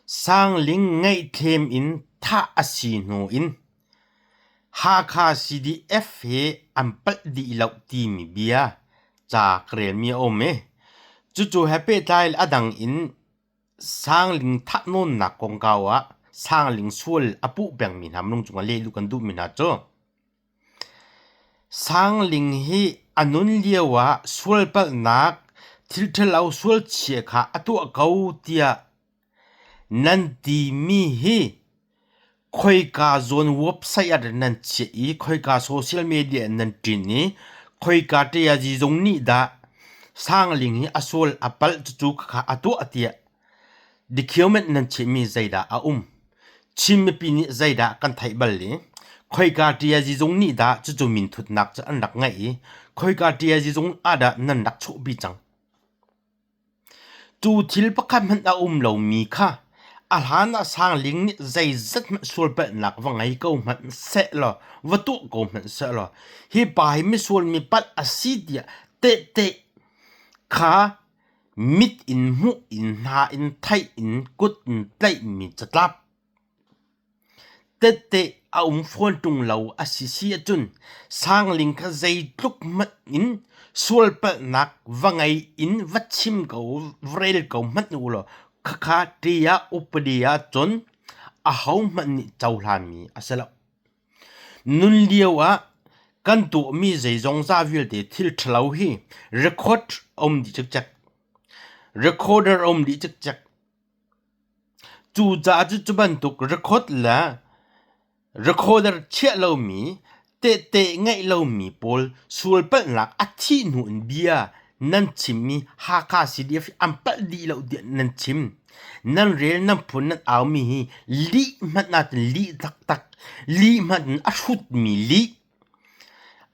sang ling ngay thêm in tha asino in ha kha CDF he ampal di lau ti mi bia cha krel mi ome chu happy tile adang in sang ling tha non na kong kawa sang ling sul apu bang min ham nong chunga le lu kan du min ha cho sang ling hi anun liawa sul pal nak thil thalau sul chie kha atu kau tia nan ti mi hi khoi ka zone website nan chi i khoi ka social media nan tin ni khoi ka te ya ji zong ni da sang ling hi asol apal chu kha atu atia dikhiumen nan chi mi zaida a chim pi ni zaida kan thai bal li khoi ka te ya ji zong ni da chu min thut nak cha an rak ngai khoi ka te ya ji zong ada nan nak chu bi chang tu thil pakhat man a lo mi kha alhana sang ling ni zai zat ma sul pa nak wangai ko man se lo watu ko man se lo hi pai mi sul mi pat asidia te kha mit in mu in ha in thai in kut in tlai mi chatlap te a phon tung lo asisi chun sang ling kha zai tluk mat in sul pa nak wangai in wachim ko vrel ko mat nu lo kha tia upadia chon a hau man ni chaulan mi asala nun liawa kan tu mi zai zong za vil te thil thlau hi record di chak recorder di chak chu za chu ban tuk record la recorder che lo mi te ngai lo mi pol sul pa lak athi nu bia nan chimmi ha kha CDF ampal di lo di nan chim nan rel nan pun nan aw mi li mat nat li tak li mat a shut mi li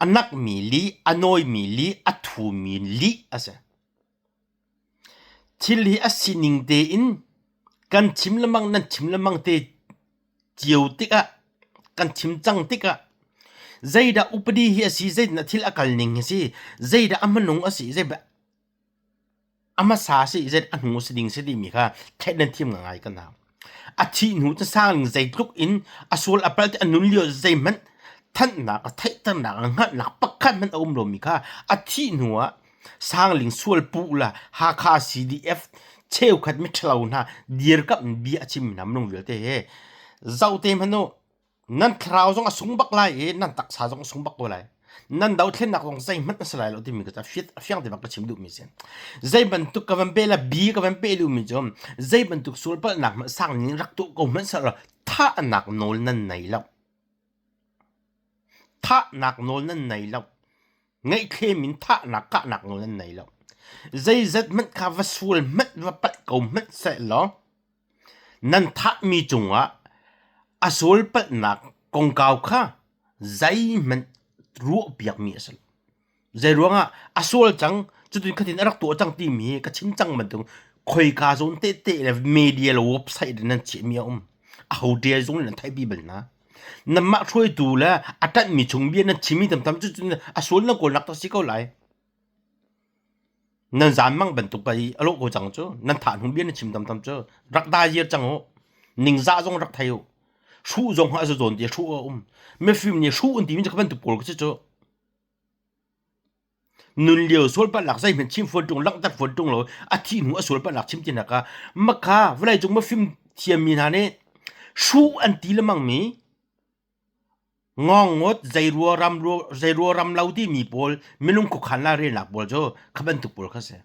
anak mi li anoi mi li athu mi li asa thil hi asining te in kan chim lamang nan chim lamang te chiu tika kan chim chang tika zaida upadi hi asi zaid na thil akal ning si zaida amanung asi zaida ama sa si zaid anu siding sidi mi kha thainan thim ngai kan na athi nu ta sang zaid look in asul apal te anun lio zaiman than na ka thai tan na nga na pakhat man lo mi kha athi nuwa sang ling sul pu la ha kha CDF cheu khat mi thlau na dir kap bi achim nam nong wel te he zau te mano nan thrau zong asung bak lai nan tak sa zong sung bak ko lai nan dau thlen nak zong zai mat na salai lo ti mi ka fit fyang de bak chim du mi sen zai ban tu ka van bela bi ka van pelu mi jom zai ban tu sul pa nak ma sang ni rak tu ko man sa la tha nak nol nan nai lo tha nak nol nan nai lo ngai khe min tha nak ka nak nol nan nai lo zai zat man ka va sul mat va pat ko mat sa lo nan tha mi chunga asul pat nak kong kaw kha zai man ruo piak mi asal zai ruanga asul chang chutun khatin arak to chang ti mi ka chim chang man tung khoi ka zon te le media lo website nan chi mi a ho dia zon nan thai bi bel na nam ma throi tu la atan mi chung bi nan chimi tam chutun asul na ko nak to si ko lai nan zan mang ban tu pai alo ko chang cho nan than hum bi nan chim tam cho rak da yer chang ho ning za zong rak thai ho shu zong ha zo zon dia shu me film ni shu un ti min ka ban tu pol ko cho nun liu sol pa lak zai men chim fon tung lak tat fon tung lo a thi nu a sol pa lak chim tin ka ma kha vlai jong ma film thiam min ha ne shu an ti le mang mi ngong ngot zai ruo ram lau ti mi pol minung ko khan la re nak bol jo khaban tu pol kha se